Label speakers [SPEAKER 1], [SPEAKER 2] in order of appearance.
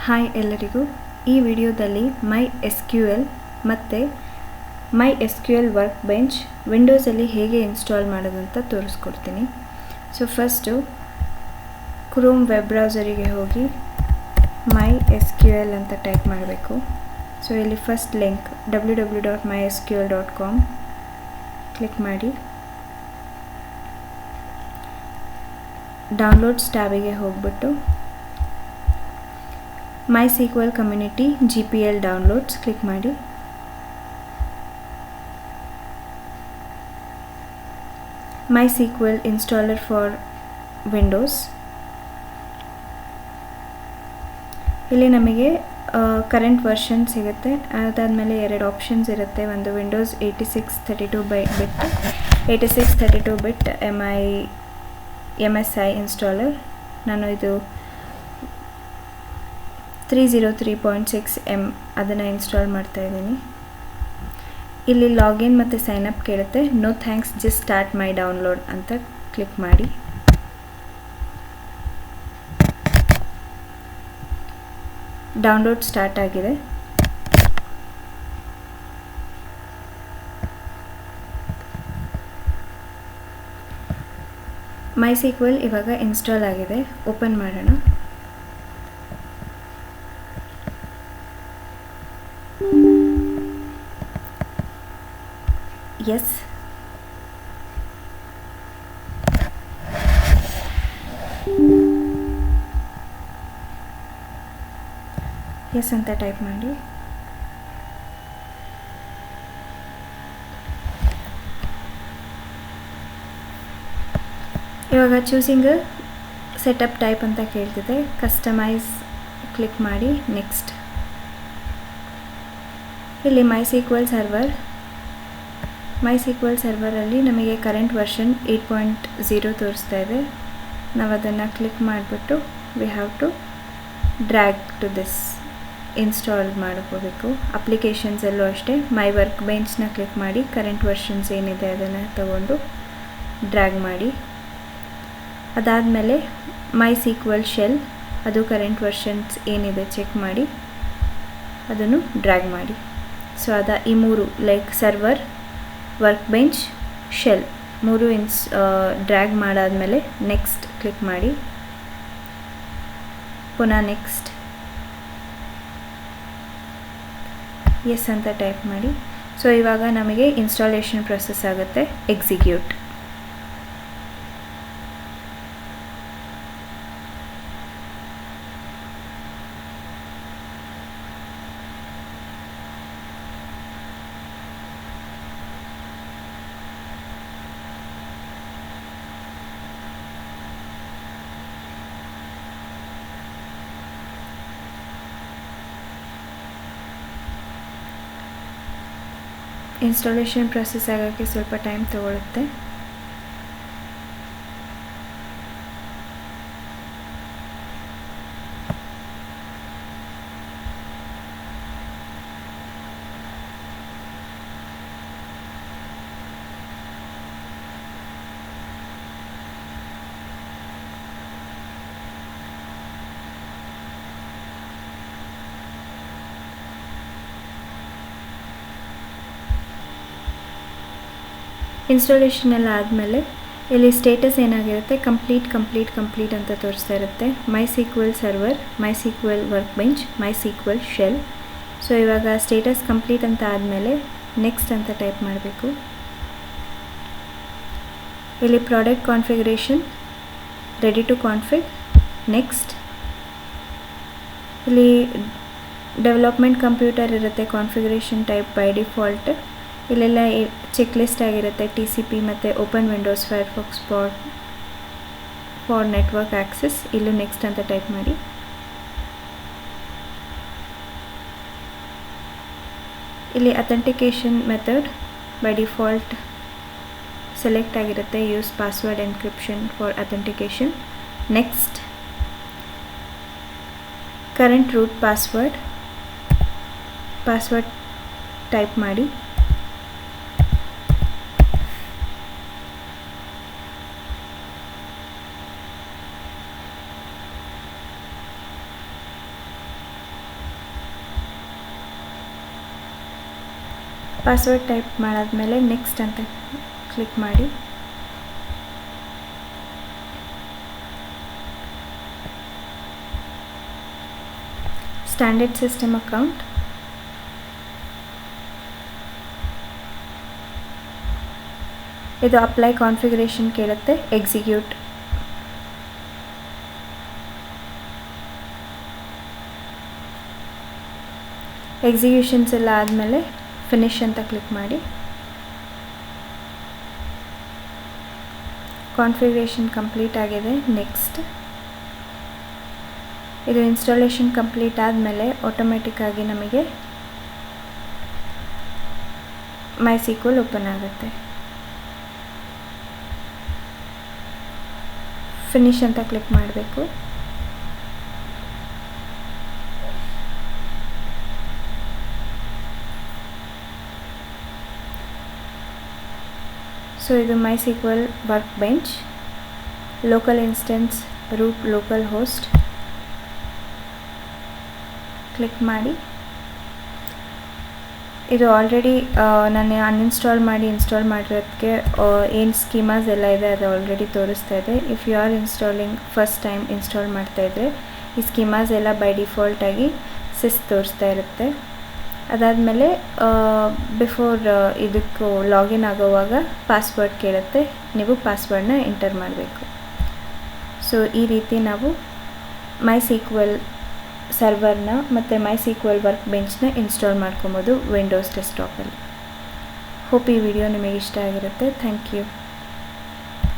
[SPEAKER 1] Hi ಎಲ್ಲರಿಗೂ. ಈ ವಿಡಿಯೋದಲ್ಲಿ MySQL ಮತ್ತು MySQL ವರ್ಕ್ ಬೆಂಚ್ ವಿಂಡೋಸಲ್ಲಿ ಹೇಗೆ ಇನ್ಸ್ಟಾಲ್ ಮಾಡೋದಂತ ತೋರಿಸ್ಕೊಡ್ತೀನಿ. ಸೊ ಫಸ್ಟು ಕ್ರೋಮ್ ವೆಬ್ ಬ್ರೌಸರಿಗೆ ಹೋಗಿ MySQL ಅಂತ ಟೈಪ್ ಮಾಡಬೇಕು. ಸೊ ಇಲ್ಲಿ ಫಸ್ಟ್ ಲಿಂಕ್ www.mysql.com ಕ್ಲಿಕ್ ಮಾಡಿ ಡೌನ್ಲೋಡ್ಸ್ ಟ್ಯಾಬಿಗೆ ಹೋಗ್ಬಿಟ್ಟು MySQL community GPL downloads click ಮಾಡಿ MySQL ಇನ್ಸ್ಟಾಲರ್ ಫಾರ್ ವಿಂಡೋಸ್. ಇಲ್ಲಿ ನಮಗೆ ಕರೆಂಟ್ ವರ್ಷನ್ ಸಿಗುತ್ತೆ. ಅದಾದಮೇಲೆ ಎರಡು ಆಪ್ಷನ್ಸ್ ಇರುತ್ತೆ. ಒಂದು ವಿಂಡೋಸ್ 8632 ಬಿಟ್ 8632 ಬಿಟ್ MSI ಇನ್ಸ್ಟಾಲರ್. ನಾನು ಇದು 303.6M ಅದನ್ನು ಇನ್ಸ್ಟಾಲ್ ಮಾಡ್ತಾ ಇದ್ದೀನಿ. ಇಲ್ಲಿ ಲಾಗಿನ್ ಮತ್ತು ಸೈನಪ್ ಕೇಳುತ್ತೆ. No thanks, just start my download ಅಂತ ಕ್ಲಿಕ್ ಮಾಡಿ. ಡೌನ್ಲೋಡ್ ಸ್ಟಾರ್ಟ್ ಆಗಿದೆ. MySQL ಇವಾಗ ಇನ್ಸ್ಟಾಲ್ ಆಗಿದೆ. ಓಪನ್ ಮಾಡೋಣ. ಎಸ್ ಎಸ್ ಅಂತ ಟೈಪ್ ಮಾಡಿ. ಇವಾಗ ಚೂಸಿಂಗ್ ಸೆಟಪ್ ಟೈಪ್ ಅಂತ ಕೇಳ್ತಿದೆ. ಕಸ್ಟಮೈಸ್ ಕ್ಲಿಕ್ ಮಾಡಿ ನೆಕ್ಸ್ಟ್. ಇಲ್ಲಿ MySQL ಸರ್ವರಲ್ಲಿ ನಮಗೆ ಕರೆಂಟ್ ವರ್ಷನ್ 8.0 ತೋರಿಸ್ತಾ ಇದೆ. ನಾವು ಅದನ್ನು ಕ್ಲಿಕ್ ಮಾಡಿಬಿಟ್ಟು we have to drag to this install ಮಾಡ್ಕೋಬೇಕು. ಅಪ್ಲಿಕೇಶನ್ಸಲ್ಲೂ ಅಷ್ಟೇ ಮೈ ವರ್ಕ್ ಬೆಂಚ್ನ ಕ್ಲಿಕ್ ಮಾಡಿ ಕರೆಂಟ್ ವರ್ಷನ್ಸ್ ಏನಿದೆ ಅದನ್ನು ತಗೊಂಡು ಡ್ರ್ಯಾಗ್ ಮಾಡಿ. ಅದಾದಮೇಲೆ MySQL ಶೆಲ್, ಅದು ಕರೆಂಟ್ ವರ್ಷನ್ಸ್ ಏನಿದೆ ಚೆಕ್ ಮಾಡಿ ಅದನ್ನು ಡ್ರ್ಯಾಗ್ ಮಾಡಿ. ಸೊ ಈ ಮೂರು like server, workbench, shell ಮೂರು ಡ್ರ್ಯಾಗ್ ಮಾಡಾದಮೇಲೆ ನೆಕ್ಸ್ಟ್ ಕ್ಲಿಕ್ ಮಾಡಿ. ಪುನಃ ನೆಕ್ಸ್ಟ್, ಎಸ್ ಅಂತ ಟೈಪ್ ಮಾಡಿ. ಸೊ ಇವಾಗ ನಮಗೆ ಇನ್ಸ್ಟಾಲೇಷನ್ ಪ್ರೊಸೆಸ್ ಆಗುತ್ತೆ. ಎಕ್ಸಿಕ್ಯೂಟ್. ಇನ್ಸ್ಟಾಲೇಷನ್ ಪ್ರೊಸೆಸ್ ಆಗೋಕ್ಕೆ ಸ್ವಲ್ಪ ಟೈಮ್ ತಗೊಳುತ್ತೆ. ಇನ್ಸ್ಟಾಲೇಷನ್ ಎಲ್ಲ ಆದಮೇಲೆ ಇಲ್ಲಿ ಸ್ಟೇಟಸ್ ಏನಾಗಿರುತ್ತೆ, ಕಂಪ್ಲೀಟ್ ಅಂತ ತೋರಿಸ್ತಾ ಇರುತ್ತೆ. MySQL server, MySQL work bench, MySQL shell. So ಇವಾಗ ಸ್ಟೇಟಸ್ ಕಂಪ್ಲೀಟ್ ಅಂತ ಆದಮೇಲೆ ನೆಕ್ಸ್ಟ್ ಅಂತ ಟೈಪ್ ಮಾಡಬೇಕು. ಇಲ್ಲಿ product configuration ready to config, next. ಇಲ್ಲಿ ಡೆವಲಪ್ಮೆಂಟ್ ಕಂಪ್ಯೂಟರ್ ಇರುತ್ತೆ. ಕಾನ್ಫಿಗರೇಷನ್ ಟೈಪ್ ಬೈ ಡಿಫಾಲ್ಟ್ ಇಲ್ಲೆಲ್ಲ ಚೆಕ್ ಲಿಸ್ಟ್ ಆಗಿರುತ್ತೆ. TCP ಮತ್ತು open Windows Firefox for network access. ಇಲ್ಲೂ ನೆಕ್ಸ್ಟ್ ಅಂತ ಟೈಪ್ ಮಾಡಿ. ಇಲ್ಲಿ authentication method by default select ಆಗಿರುತ್ತೆ. Use password encryption for authentication. Next, current root password type ಮಾಡಿ. ಪಾಸ್ವರ್ಡ್ ಟೈಪ್ ಮಾಡಾದಮೇಲೆ ನೆಕ್ಸ್ಟ್ ಅಂತ ಕ್ಲಿಕ್ ಮಾಡಿ. ಸ್ಟ್ಯಾಂಡರ್ಡ್ ಸಿಸ್ಟಮ್ ಅಕೌಂಟ್, ಇದು ಅಪ್ಲೈ ಕಾನ್ಫಿಗರೇಷನ್ ಕೇಳುತ್ತೆ. ಎಕ್ಸಿಕ್ಯೂಟ್. ಎಕ್ಸಿಕ್ಯೂಷನ್ಸ್ ಎಲ್ಲ ಆದಮೇಲೆ ಫಿನಿಶ್ ಅಂತ ಕ್ಲಿಕ್ ಮಾಡಿ. ಕಾನ್ಫಿಗರೇಷನ್ ಕಂಪ್ಲೀಟ್ ಆಗಿದೆ. ನೆಕ್ಸ್ಟ್. ಇದು ಇನ್ಸ್ಟಾಲೇಷನ್ ಕಂಪ್ಲೀಟ್ ಆದಮೇಲೆ ಆಟೋಮೆಟಿಕ್ಕಾಗಿ ನಮಗೆ MySQL ಓಪನ್ ಆಗುತ್ತೆ. ಫಿನಿಶ್ ಅಂತ ಕ್ಲಿಕ್ ಮಾಡಬೇಕು. ಸೊ ಇದು MySQL work bench, local instance, root localhost click ಮಾಡಿ. ಇದು ಆಲ್ರೆಡಿ ನಾನು ಅನ್ಇನ್ಸ್ಟಾಲ್ ಮಾಡಿ ಇನ್ಸ್ಟಾಲ್ ಮಾಡಿರೋದಕ್ಕೆ ಏನು ಸ್ಕೀಮಾಸ್ ಎಲ್ಲ ಇದೆ ಅದು ಆಲ್ರೆಡಿ ತೋರಿಸ್ತಾ ಇದೆ. If you are installing first time install ಮಾಡ್ತಾಯಿದ್ರೆ ಈ ಸ್ಕೀಮಾಸ್ ಎಲ್ಲ ಬೈ ಡಿಫಾಲ್ಟಾಗಿ ಸಿಸ್ ತೋರಿಸ್ತಾ ಇರುತ್ತೆ. ಅದಾದಮೇಲೆ ಬಿಫೋರ್ ಇದಕ್ಕೂ ಲಾಗಿನ್ ಆಗೋವಾಗ ಪಾಸ್ವರ್ಡ್ ಕೇಳುತ್ತೆ, ನೀವು ಪಾಸ್ವರ್ಡನ್ನ ಎಂಟರ್ ಮಾಡಬೇಕು. ಸೊ ಈ ರೀತಿ ನಾವು MySQL ಸರ್ವರ್ನ ಮತ್ತು MySQL ವರ್ಕ್ ಬೆಂಚ್ನ ಇನ್ಸ್ಟಾಲ್ ಮಾಡ್ಕೊಬೋದು ವಿಂಡೋಸ್ ಡೆಸ್ಕ್ಟಾಪಲ್ಲಿ. ಹೋಪ್ ಈ ವಿಡಿಯೋ ನಿಮಗೆ ಇಷ್ಟ ಆಗಿರುತ್ತೆ. Thank you.